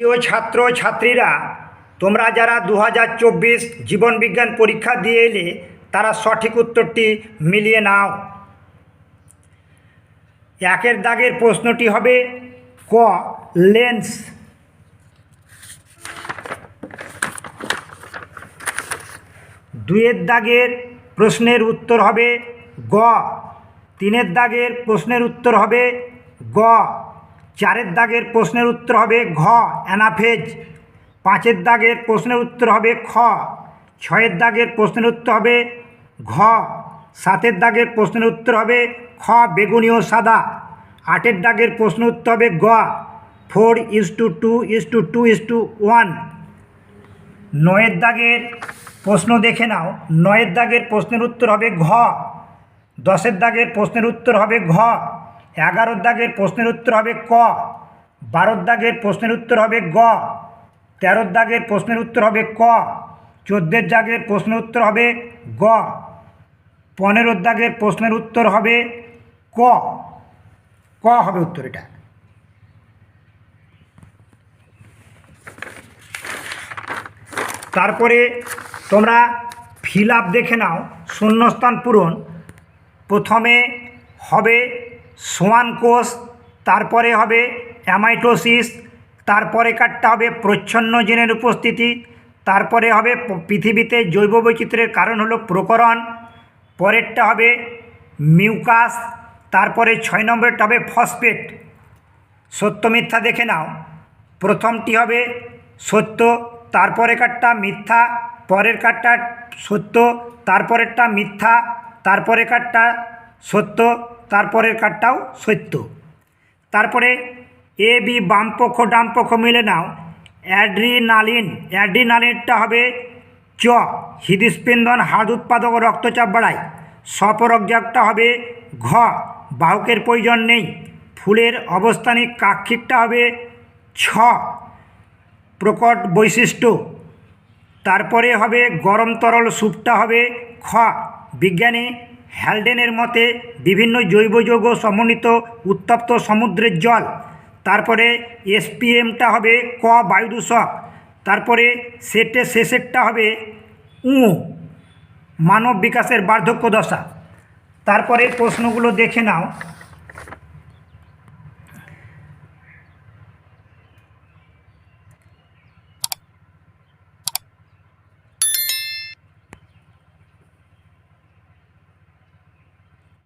প্রিয় ছাত্র ছাত্রীরা, তোমরা যারা 2024 জীবন বিজ্ঞান পরীক্ষা দিয়ে এলে তারা সঠিক উত্তরটি মিলিয়ে নাও। একের দাগের প্রশ্নটি হবে ক লেন্স। দুইয়ের দাগের প্রশ্নের উত্তর হবে গ। তিনের দাগের প্রশ্নের উত্তর হবে গ। চারের দাগের প্রশ্নের উত্তর হবে ঘ অ্যানাফেজ। পাঁচের দাগের প্রশ্নের উত্তর হবে খ। ছয়ের দাগের প্রশ্নের উত্তর হবে ঘ। সাতের দাগের প্রশ্নের উত্তর হবে খ বেগুনি ও সাদা। আটের দাগের প্রশ্নের উত্তর হবে গ 4:2:2:1। নয়ের দাগের প্রশ্ন দেখে নাও। নয়ের দাগের প্রশ্নের উত্তর হবে ঘ। দশের দাগের প্রশ্নের উত্তর হবে ঘ। এগারোর দাগের প্রশ্নের উত্তর হবে ক। বারোর দাগের প্রশ্নের উত্তর হবে গ। তেরোর দাগের প্রশ্নের উত্তর হবে ক। চোদ্দের দাগের প্রশ্নের উত্তর হবে গ। পনেরোর দাগের প্রশ্নের উত্তর হবে ক। ক হবে উত্তর এটা। তারপরে তোমরা ফিল আপ দেখে নাও, শূন্যস্থান পূরণ। প্রথমে হবে সোয়ান কোষ, তারপরে হবে অ্যামাইটোসিস, তারপরে কাটটা হবে প্রচ্ছন্ন জিনের উপস্থিতি, তারপরে হবে পৃথিবীতে জৈব বৈচিত্র্যের কারণ হলো প্রকরণ, পরেরটা হবে মিউকাস, তারপরে 6 নম্বরটা হবে ফসফেট। সত্য মিথ্যা দেখে নাও। প্রথমটি হবে সত্য, তারপরে কাটটা মিথ্যা, পরের কাটটা সত্য, তারপরেরটা মিথ্যা, তারপরে কাটটা সত্য, তারপরের কাটটাও সত্য। তারপরে এ বি বাম পক্ষ ডান পক্ষ মিলে নাও। অ্যাড্রিনালিন, অ্যাড্রিনালিনটা হবে চ হৃদস্পন্দন, হাড় উৎপাদক ও রক্তচাপ বাড়ায়। স্বপরাগজাতটা হবে ঘ বাহকের প্রয়োজন নেই। ফুলের অবস্থানিক কাক্ষিকটা হবে ছ প্রকট বৈশিষ্ট্য। তারপরে হবে গরম তরল স্যুপটা হবে খ। বিজ্ঞানী হ্যালডেনের মতে বিভিন্ন জৈব যৌগ সমন্বিত উত্তপ্ত সমুদ্রের জল। তারপরে এসপিএমটা হবে ক বায়ুদূষক। তারপরে শেষেরটা হবে মানব বিকাশের বার্ধক্য দশা। তারপরে প্রশ্নগুলো দেখে নাও।